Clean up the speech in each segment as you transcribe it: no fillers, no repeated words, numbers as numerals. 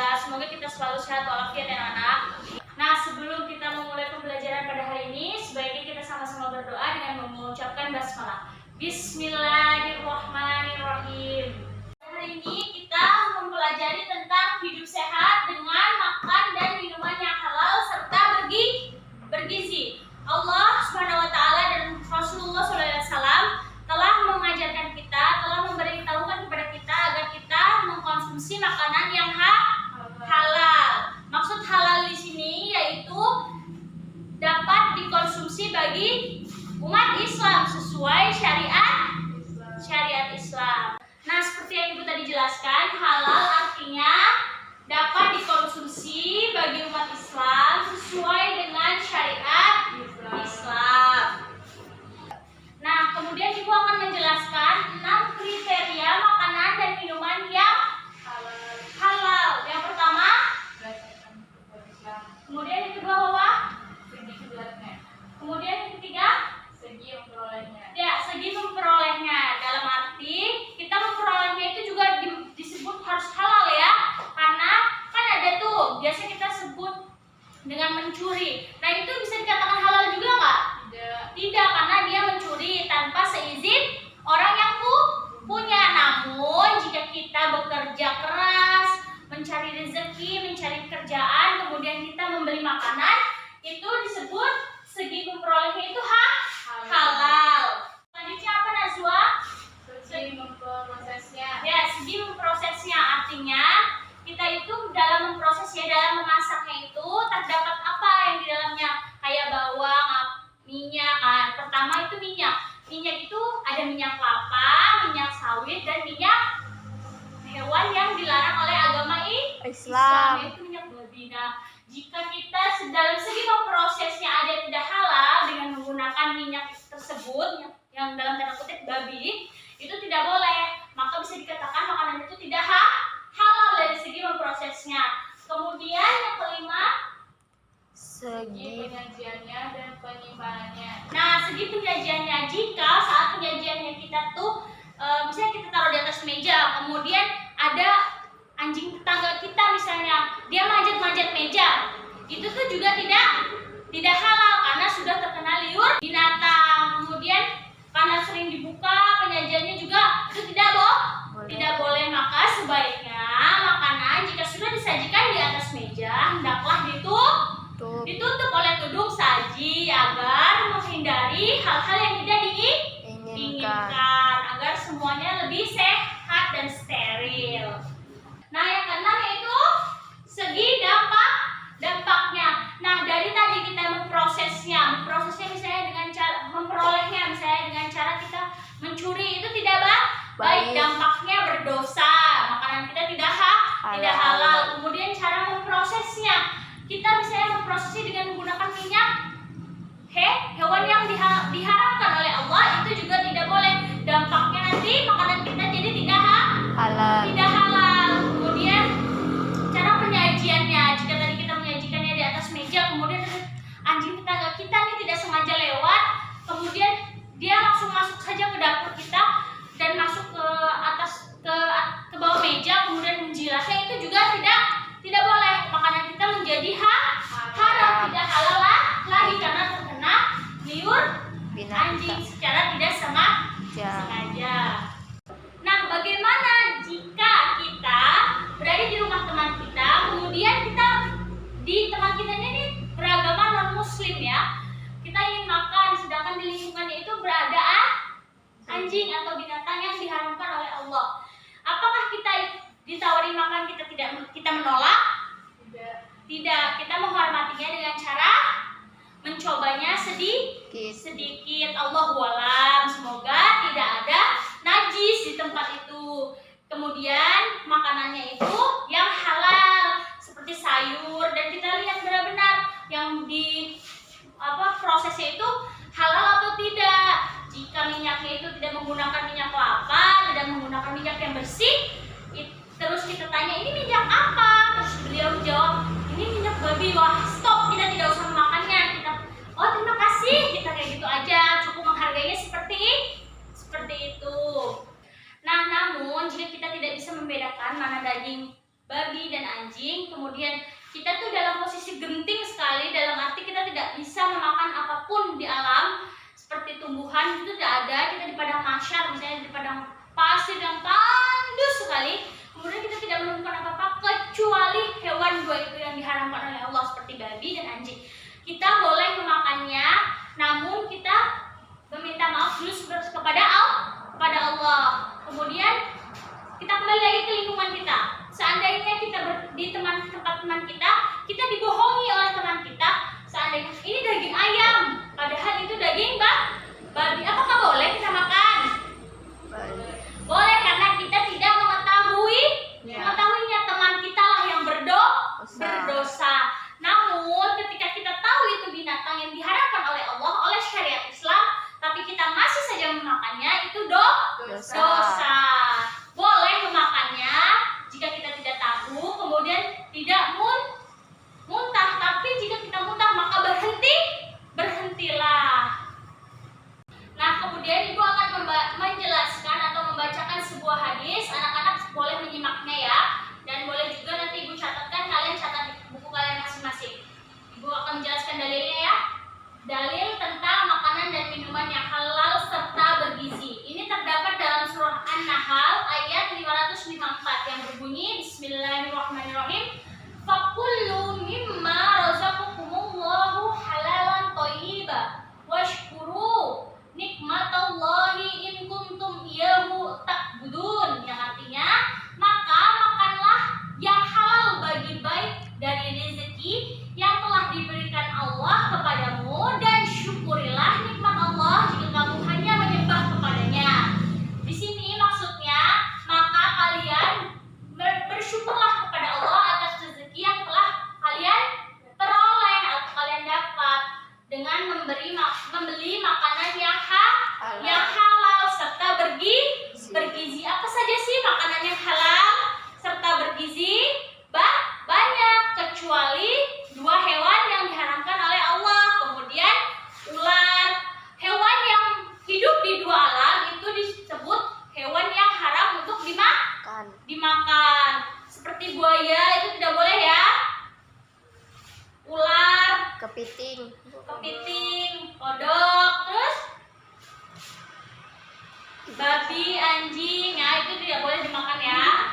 keluarga. Semoga kita selalu sehat walafiat ya anak. Nah, sebelum kita memulai pembelajaran pada hari ini, sebaiknya kita sama-sama berdoa dengan mengucapkan basmalah. Bismillahirrahmanirrahim. Hari ini kita mempelajari tentang hidup sehat dengan makan dan minuman yang halal serta bergizi. Allah Subhanahu wa taala dan Rasulullah SAW telah mengajarkan kita, telah memberitahukan kepada kita agar kita mengkonsumsi makanan yang halal. Maksud halal di sini yaitu dapat dikonsumsi bagi umat Islam sesuai syariat Islam. Nah, seperti yang Ibu tadi jelaskan, halal artinya dapat dikonsumsi bagi umat Islam sesuai dengan syariat Islam. Nah, kemudian Ibu akan menjelaskan 6 kriteria makanan dan minuman yang halal. Yang pertama, kemudian yang kedua apa? Kemudian yang ketiga, segi memperolehnya. Ya, segi memperolehnya. Dalam arti kita memperolehnya itu juga disebut harus halal ya. Karena kan ada tuh biasa kita sebut dengan mencuri. Nah, itu bisa dikatakan halal juga nggak? Tidak, karena dia mencuri tanpa seizin orang yang punya. Namun jika kita bekerja keras, mencari rezeki, mencari kerjaan, kemudian kita membeli makanan, itu disebut segi memperolehnya itu halal. Selanjutnya apa, Nazwa? Segi memprosesnya. Ya, segi memprosesnya artinya kita itu dalam memprosesnya, dalam memasaknya itu terdapat apa yang di dalamnya, kayak bawang, minyak. Nah, pertama itu minyak. Minyak itu ada minyak kelapa, minyak sawit, dan minyak hewan yang dilarang oleh agama Islam, yaitu minyak babi. Nah, jika kita dalam segi memprosesnya ada tidak halal dengan menggunakan minyak tersebut yang dalam tanda kutip babi, itu tidak boleh. Maka bisa dikatakan makanan itu tidak halal dari segi memprosesnya. Kemudian yang kelima, segi penyajiannya dan penyimpanannya. Nah, segi penyajiannya, jika saat penyajiannya kita tuh misalnya kita taruh di atas meja, kemudian ada anjing tetangga kita misalnya, dia manjat-manjat meja, itu tuh juga tidak halal karena sudah terkena liur binatang. Kemudian karena sering dibuka penyajiannya juga itu tidak boleh. Maka sebaiknya makanan jika sudah disajikan di atas meja hendaklah ditutup oleh tudung saji agar menghindari hal-hal yang tidak diinginkan, agar semuanya lebih sehat dan steril. Nah, yang keenam yaitu segi dampaknya. Nah, dari tadi kita memprosesnya misalnya dengan cara memperolehnya, misalnya dengan cara kita mencuri, itu tidak baik. Dampaknya berdosa, makanan kita tidak halal. Kemudian cara memprosesnya, kita misalnya memprosesnya dengan menggunakan minyak hewan yang diharamkan oleh Allah, itu juga tidak boleh. Dampaknya nanti makanan kita jadi tidak halal. Kemudian cara penyajiannya, jika tadi kita menyajikannya di atas meja, kemudian anjing tetangga kita ini tidak sengaja lewat, kemudian dia langsung masuk saja ke dapur kita dan masuk ke atas ke bawah meja, kemudian menjilatnya, itu juga tidak boleh. Makanan kita menjadi haram, tidak halal lagi karena terkena liur anjing secara tidak sengaja. Nah, bagaimana jika kita berada di rumah teman kita, kemudian kita di teman kita ini beragama non-muslim ya, kita ingin makan, sedangkan di lingkungannya itu berada anjing atau binatang yang diharamkan oleh Allah. Apakah kita ditawari makan kita menolak? Tidak. Kita menghormatinya dengan cara mencobanya sedikit. Allahu a'lam. Semoga tidak ada najis di tempat itu. Kemudian makanannya itu yang halal seperti sayur, dan kita lihat benar-benar yang di prosesnya itu halal atau tidak. Jika minyaknya itu tidak menggunakan minyak kelapa, tidak menggunakan minyak yang bersih, terus kita tanya ini minyak apa, terus beliau jawab ini minyak babi, wah stop, kita tidak usah memakannya. Kita terima kasih, kita kayak gitu aja, cukup menghargainya seperti itu. Nah, namun jika kita tidak bisa membedakan mana daging babi dan anjing. Kemudian kita tuh dalam posisi genting sekali, dalam arti kita tidak bisa memakan apapun di alam, seperti tumbuhan itu tidak ada. Kita di padang mahsyar, misalnya di padang pasir yang tandus sekali, kemudian kita tidak menemukan apa-apa kecuali hewan dua itu yang diharamkan oleh Allah, seperti babi dan anjing. Kita boleh memakannya, namun kita meminta maaf dulu kepada Allah. Kemudian kita kembali lagi ke lingkungan kita. Seandainya kita di tempat teman kita dibohongi oleh teman kita, seandainya ini daging ayam, padahal itu daging babi, apakah boleh kita makan? Boleh, karena kita tidak mengetahuinya. Teman kita lah yang berdosa. Namun ketika kita tahu itu binatang yang diharamkan oleh Allah, oleh syariat Islam, tapi kita masih saja memakannya, itu dosa. Boleh memakannya jika kita tidak tahu, kemudian tidak muntah. Tapi jika kita muntah, maka berhentilah. Nah, kemudian Ibu akan menjelaskan atau membacakan sebuah hadis. Anak-anak boleh menyimaknya ya, dan boleh juga nanti Ibu catatkan, kalian catat di buku kalian masing-masing. Ibu akan menjelaskan dalilnya ya. Dalil tentang makanan dan minuman yang halal serta bergizi. Ini terdapat dalam surah An-Nahl ayat 554 yang berbunyi, Bismillahirrahmanirrahim. Fakullu mimma razaqakumullahu halalan thayyiban washkuru nikmatallahi in kuntum iyyahu ta'budun. Yang artinya, maka makanlah yang halal bagi baik dari rezeki yang telah diberikan Allah kepadamu, dan syukurilah nikmat Allah jika kamu hanya menyembah kepadanya. Di sini maksudnya, maka kalian bersyukurlah kepada Allah atas rezeki yang telah kalian peroleh atau kalian dapat dengan membeli makanan yang halal serta bergizi. Apa saja sih makanan yang halal serta bergizi? Banyak, kecuali dua hewan yang diharamkan oleh Allah. Kemudian ular, hewan yang hidup di dua alam itu disebut hewan yang haram untuk dimakan. Seperti buaya itu tidak boleh ya. Ular, kepiting, kodok, terus babi, anjing, ya itu tidak boleh dimakan ya.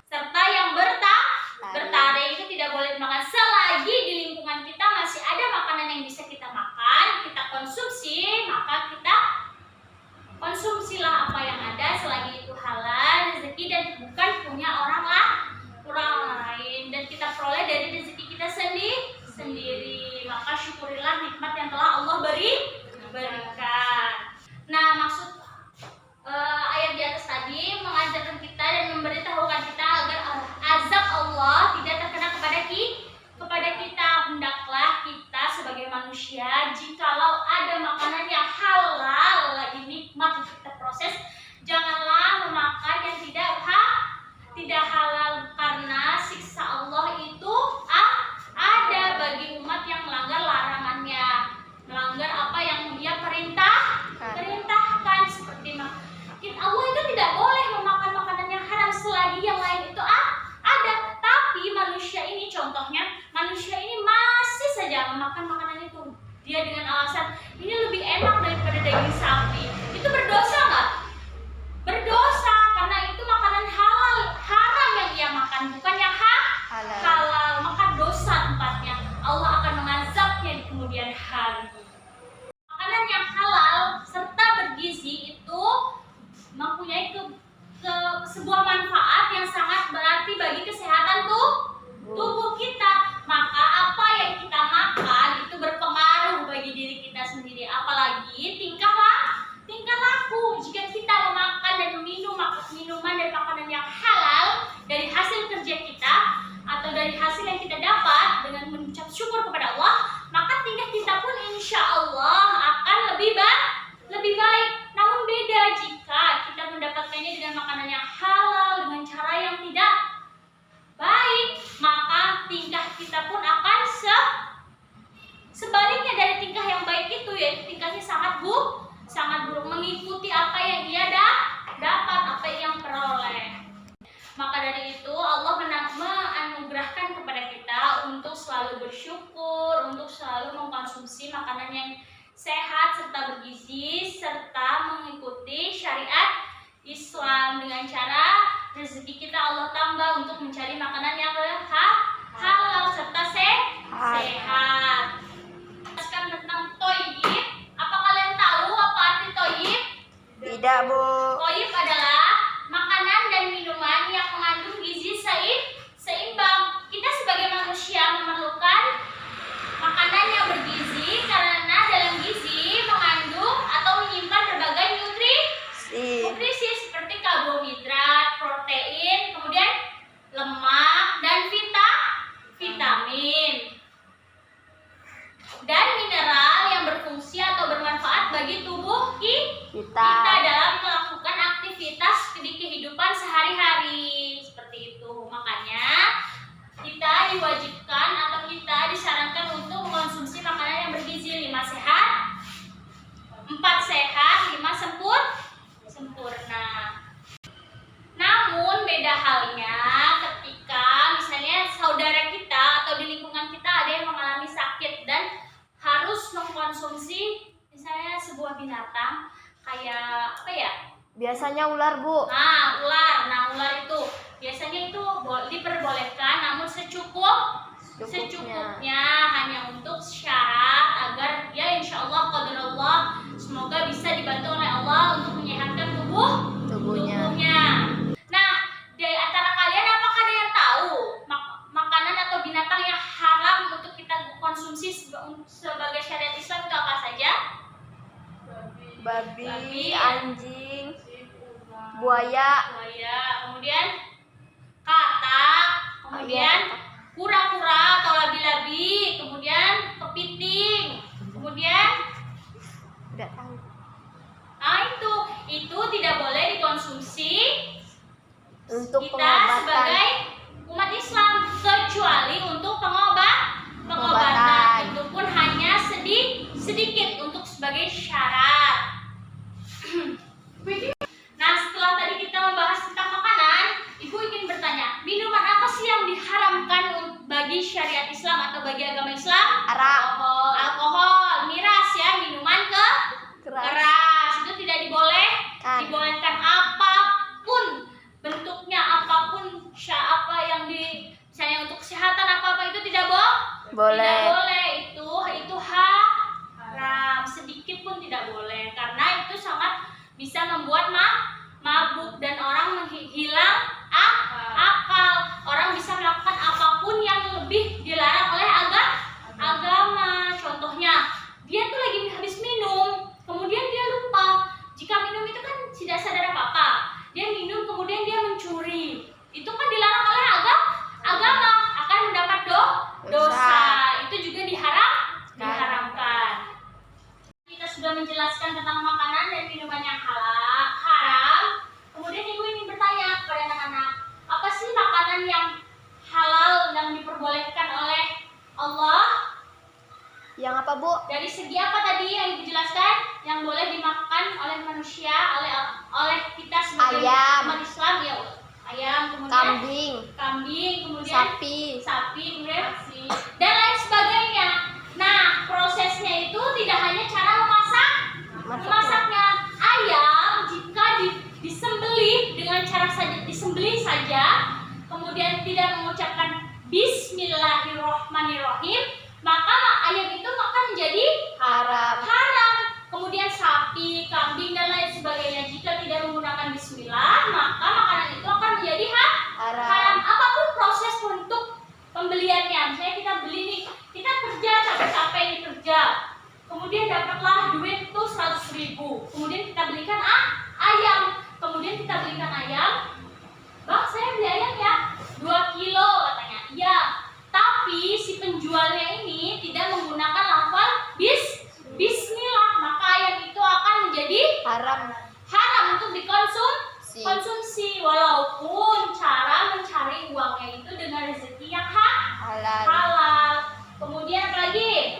Serta yang bertaring itu tidak boleh dimakan. Selagi di lingkungan kita masih ada makanan yang bisa kita makan, kita konsumsi, maka kita konsumsilah apa yang ada selagi itu halal, rezeki, dan bukan punya orang lain, dan kita peroleh dari rezeki kita sendiri. Maka syukurilah nikmat yang telah Allah berikan. Nah, maksud ayat di atas tadi mengajarkan kita dan memberitahukan kita agar azab Allah tidak terkena kepada kita. Hendaklah kita sebagai manusia, jikalau ada makanan yang halal lagi nikmat untuk kita proses, janganlah memakan yang tidak halal, karena siksa Allah itu ada bagi umat yang melanggar larangannya, melanggar apa yang Dia perintahkan. Seperti Allah itu tidak boleh memakan makanan yang haram selagi yang lain itu ada. Tapi manusia ini, contohnya, manusia ini masih saja memakan makanan itu. Dia dengan alasan ini lebih enak daripada daging sapi. Itu berdosa nggak? Berdosa, karena itu makanan haram yang dia makan, bukan yang halal. Maka dosa tempatnya. Allah akan mengazabnya di kemudian hari. Makanan yang halal serta bergizi itu mempunyai sebuah manfaat yang sangat berarti bagi kesehatan tubuh kita. Maka apa yang kita makan itu berpengaruh bagi diri kita sendiri, apalagi tingkah laku. Jika kita memakan dan meminum minuman dan makanan yang halal dari hasil kerja kita atau dari hasil yang kita dapat dengan mengucap syukur kepada Allah, maka tingkah kita pun insya Allah akan lebih baik. Namun beda jika kita mendapatkannya dengan makanan yang halal dengan cara yang tidak baik, maka tingkah kita pun akan sebaliknya dari tingkah yang baik itu, yaitu tingkahnya sangat buruk, mengikuti apa yang dia dapat, apa yang peroleh. Maka dari itu Allah bersyukur, untuk selalu mengkonsumsi makanan yang sehat serta bergizi, serta mengikuti syariat Islam dengan cara rezeki kita Allah tambah untuk mencari makanan yang halal serta sehat. Jelaskan tentang toyib. Apa kalian tahu apa arti toyib? Tidak, Bu. Toyib adalah makanan dan minuman yang mengandung gizi seimbang. Kita sebagai manusia memerlukan makanan yang bergizi karena dalam gizi mengandung atau menyimpan berbagai nutrisi seperti karbohidrat, protein, kemudian lemak dan vitamin dan mineral yang berfungsi atau bermanfaat bagi tubuh kita dalam melakukan aktivitas di kehidupan sehari-hari. Seperti itu. Makanya kita diwajibkan atau kita disarankan untuk mengkonsumsi makanan yang bergizi, 5 sehat, 4 sehat, 5 sempurna. Namun beda halnya ketika misalnya saudara kita atau di lingkungan kita ada yang mengalami sakit dan harus mengkonsumsi misalnya sebuah binatang kayak apa ya? Biasanya ular, Bu. Ular. Ular itu biasanya itu diperbolehkan namun secukupnya hanya untuk syarat agar ya insyaallah qadarullah semoga bisa dibantu oleh Allah untuk menyehatkan tubuhnya. Nah, di antara kalian apakah ada yang tahu makanan atau binatang yang haram untuk kita konsumsi sebagai syariat Islam itu apa saja? Babi, anjing, buaya, kemudian katak, kemudian kura-kura atau labi-labi, kemudian kepiting, kemudian tidak tahu. Itu tidak boleh dikonsumsi Untuk kita pengobatan. sebagai umat Islam kecuali untuk pengobatan. Itu pun hanya sedikit untuk sebagai syarat. Nah, setelah tadi kita membahas tentang makanan, Ibu ingin bertanya, minuman apa sih yang diharamkan bagi syariat Islam atau bagi agama Islam? Alkohol, miras ya, minuman keras. Itu tidak dibolehkan apapun bentuknya, apapun apa yang misalnya untuk kesehatan apa itu tidak boleh. Itu haram, sedikit pun tidak boleh karena itu sangat bisa membuat mabuk dan orang hilang akal. Orang bisa melakukan apapun yang lebih dilarang oleh agama. Contohnya, dia tuh lagi habis minum, kemudian dia lupa. Jika minum itu kan tidak sadar apa-apa. Dia minum kemudian dia mencuri. Itu kan dilarang oleh agama, akan mendapat dosa. Itu juga diharamkan. Kita sudah menjelaskan tentang makanan dan minuman yang haram. Kemudian Ibu ingin bertanya kepada anak-anak, apa sih makanan yang halal yang diperbolehkan oleh Allah? Yang apa, Bu? Dari segi apa tadi yang Ibu jelaskan? Yang boleh dimakan oleh manusia, oleh kita sebagai umat Islam ya. Ayam, kemudian kambing, kemudian sapi, kemudian dan lain sebagainya. Nah, prosesnya itu tidak hanya cara memasaknya. Ayam jika disembelih dengan cara disembelih saja, kemudian tidak mengucapkan Bismillahirrohmanirrohim, maka ayam itu akan menjadi haram. Kemudian sapi, kambing dan lain sebagainya, jika tidak menggunakan Bismillah, maka makanan itu akan menjadi haram. Apapun proses untuk pembeliannya, misalnya kita beli nih, kita kerja capek-capek nih kerja, kemudian dapatlah duit tuh 100.000, kemudian kita belikan ayam, Bang saya beli ayam ya 2 kilo katanya, iya, tapi si penjualnya ini tidak menggunakan lafal Bismillah, maka ayam itu akan menjadi haram untuk dikonsumsi, walaupun cara mencari uangnya itu dengan rezeki yang halal. Kemudian apalagi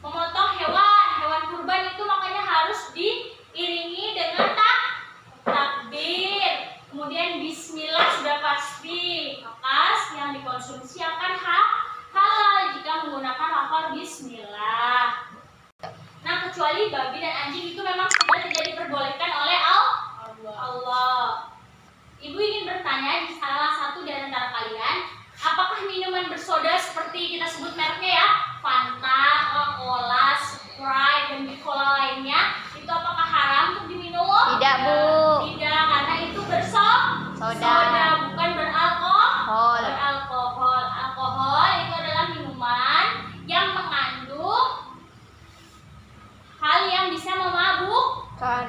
memotong hewan kurban itu makanya harus diiringi dengan takbir, kemudian Bismillah sudah pasti, maka yang dikonsumsi akan halal. jika menggunakan lafaz bismillah. Nah, kecuali babi dan anjing itu memang sudah tidak diperbolehkan oleh Allah. Ibu ingin bertanya di salah satu di antara kalian, apakah minuman bersoda seperti kita sebut mereknya ya, Fanta, Coca-Cola, Sprite, dan Cola lainnya, itu apakah haram untuk diminum? Tidak, Bu. Tidak, karena itu bersoda, bukan beralkohol. Alkohol itu adalah minuman yang mengandung hal yang bisa memabukkan,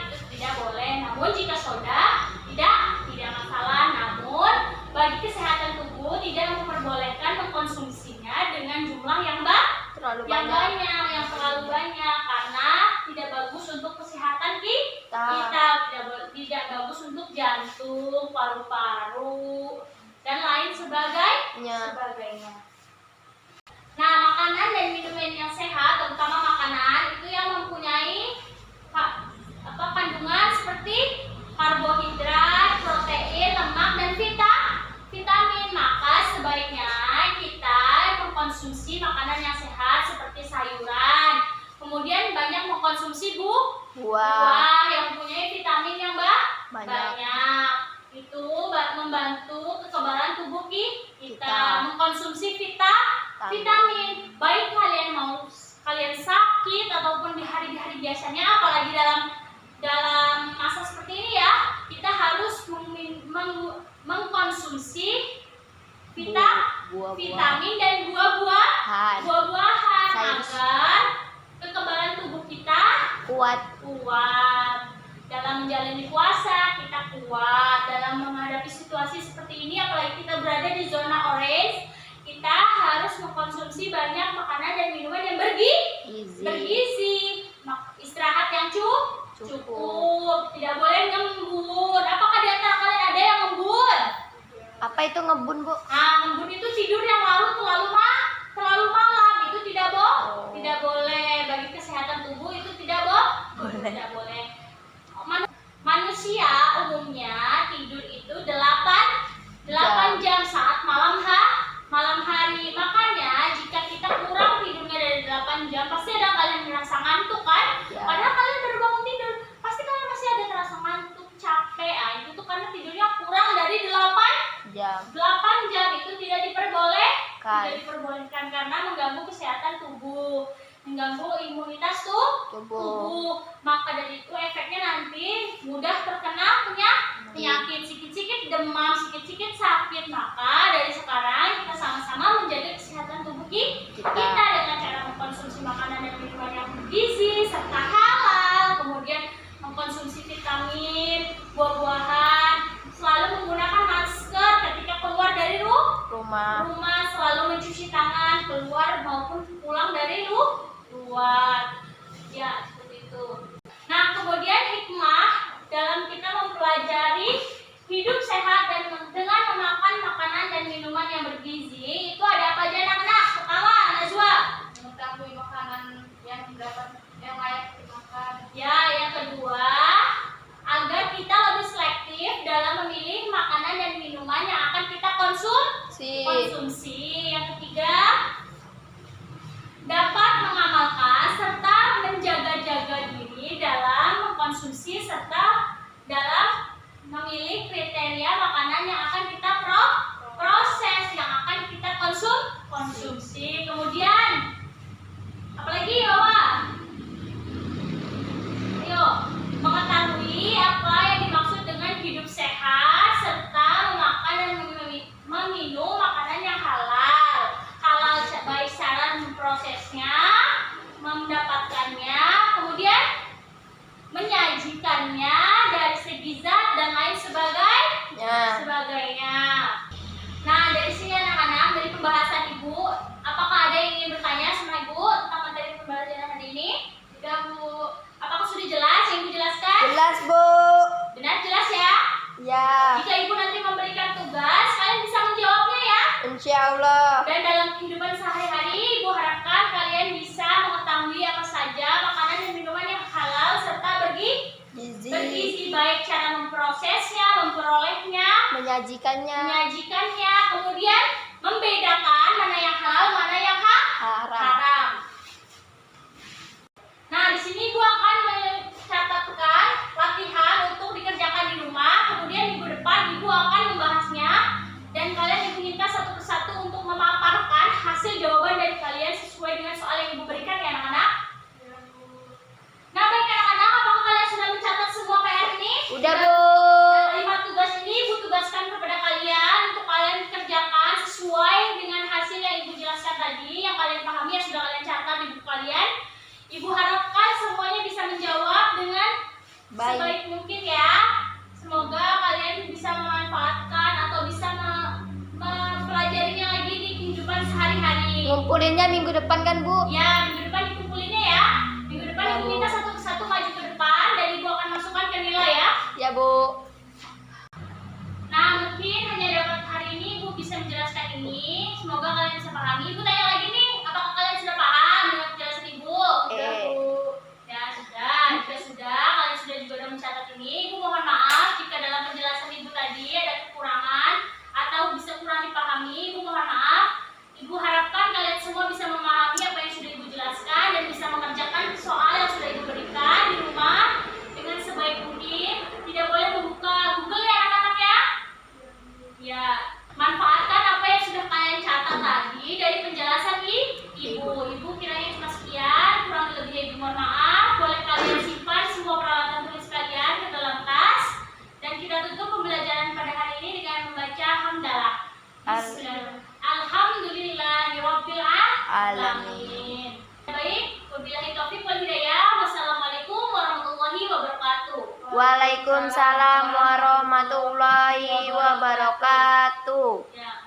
itu tidak boleh. Namun jika soda tidak masalah. Namun bagi kesehatan tubuh tidak memperbolehkan mengkonsumsinya dengan jumlah yang terlalu banyak karena tidak bagus untuk kesehatan kita. Tidak bagus untuk jantung, paru-paru, dan lain sebagainya. Nah, makanan dan minuman yang sehat, terutama makanan itu yang mempunyai kandungan seperti karbohidrat, protein, lemak, dan vitamin. Maka sebaiknya kita mengkonsumsi makanan yang sehat seperti sayuran. Kemudian banyak mengkonsumsi buah yang mempunyai vitamin yang banyak. Itu membantu kekebalan tubuh kita. Mengkonsumsi vitamin. Baik kalian sakit ataupun di hari-hari biasanya, apalagi dalam masa seperti ini ya, kita harus mengkonsumsi vitamin dan buah-buahan agar kekebalan tubuh kita kuat. Dalam menjalani puasa kita kuat, dalam menghadapi situasi seperti ini, apalagi kita berada di zona orange, kita harus mengkonsumsi banyak makanan dan minuman yang bergizi. Istirahat yang cukup, tidak boleh ngembur. Apakah di antara kalian ada yang ngembur? Apa itu ngebun, Bu? Nah, ngembur itu tidur yang larut terlalu malam, itu tidak boleh. Bagi kesehatan tubuh itu tidak boleh. Manusia umumnya tidur itu 8 jam saat malam hari. Makanya jika kita kurang tidurnya dari 8 jam, pasti ada kalian merasa ngantuk kan? Ya. Padahal kalian baru bangun tidur, pasti kalian masih ada terasa ngantuk, capek. Itu tuh karena tidurnya kurang dari 8 jam. Itu tidak diperbolehkan karena mengganggu kesehatan tubuh, mengganggu imunitas tubuh. Maka dari itu efeknya nanti mudah terkena penyakit, sikit-sikit demam, sikit-sikit sakit. Maka dari sekarang kita sama-sama menjaga kesehatan tubuh kita dengan cara mengkonsumsi makanan dan minuman yang bergizi serta halal, kemudian mengkonsumsi vitamin, buah-buahan, selalu menggunakan masker ketika keluar dari rumah, selalu mencuci tangan keluar maupun pulang dari luar. Ya, seperti itu. Nah, kemudian hikmah dalam kita mempelajari hidup sehat dan dengan memakan makanan dan minuman yang bergizi itu ada apa aja, anak-anak? Pertama, Najwa, mengetahui makanan yang layak dimakan. Ya, yang kedua, agar kita lebih selektif dalam memilih makanan dan minuman yang akan kita konsumsi. Yang ketiga, dapat mengamalkan serta menjaga-jaga diri dalam mengkonsumsi serta dalam memilih kriteria makanan yang akan kita proses, yang akan kita konsumsi. Kemudian apalagi ayo mengetahui apa yang dimaksud dengan hidup sehat serta memakan dan meminum makanan yang halal baik cara memprosesnya, mendapatkannya, kemudian menyajikannya dari segi zat dan lain sebagainya. Nah, dari sini anak-anak, dari pembahasan Ibu, apakah ada yang ingin bertanya sama Ibu tentang materi pembelajaran hari ini? Tidak, Bu. Apakah sudah jelas yang Ibu jelaskan? Jelas, Bu. Benar, jelas ya? Ya. Jika Ibu nanti memberikan tugas, kalian bisa menjawabnya ya? Insya Allah. Dan dalam kehidupan sehari-hari, Ibu harapkan kalian bisa mengetahui apa saja makanan dan minuman yang halal serta bergizi, baik cara memprosesnya, memperolehnya, Menyajikannya, kemudian membedakan mana yang halal, mana yang Haram. haram. Nah, di sini Ibu akan mencatatkan latihan untuk dikerjakan di rumah. Kemudian minggu depan Ibu akan membahasnya dan kalian Ibu minta satu persatu untuk memaparkan hasil jawaban dari kalian sesuai dengan soal yang Ibu berikan ya anak-anak. Nah, baik anak-anak, apakah kalian sudah mencatat semua PR ini? Udah, Bu. Nah, 5 tugas ini Ibu tugaskan kepada kalian untuk kalian kerjakan sesuai dengan hasil yang Ibu jelaskan tadi, yang kalian pahami, yang sudah kalian catat di buku kalian. Ibu harapkan semuanya bisa menjawab dengan Baik. sebaik mungkin ya. Semoga kalian bisa memanfaatkan atau bisa mempelajarinya lagi di kehidupan sehari-hari. Ngumpulinnya minggu depan kan, Bu? Ya, minggu depan dikumpulinnya ya. Minggu depan Ya, Ibu Bu. minta satu persatu maju ke depan dan Ibu akan masukkan ke nilai ya. Ya, Bu. Nah, mungkin hanya dapat hari ini Ibu bisa menjelaskan ini. Semoga kalian bisa pahami. Ibu tanya lagi nih, apakah kalian sudah paham dengan penjelasan Ibu? Ya sudah. Jika sudah, kalian sudah juga sudah mencatat ini. Ibu mohon maaf jika dalam penjelasan Ibu tadi ada kekurangan atau bisa kurang dipahami. Ibu mohon maaf. Ibu harapkan kalian semua bisa memahami apa yang sudah Ibu jelaskan dan bisa mengerjakan soal yang sudah Ibu berikan di rumah dengan sebaik mungkin. Tidak boleh membuka Google ya anak-anak ya. Ya, manfaatkan apa yang sudah kalian catat tadi dari penjelasan Ibu. Ibu kiranya cuma sekian, kurang lebihnya Ibu mohon maaf. Boleh kalian simpan semua peralatan tulis kalian ke dalam tas dan kita tutup pembelajaran pada hari ini dengan membaca hamdalah. Bismillahirrahmanirrahim. Alhamdulillahirabbil alamin. Baik, wabillahi taufiq wal hidayah. Wassalamualaikum warahmatullahi wabarakatuh. Waalaikumsalam warahmatullahi wabarakatuh. Ya.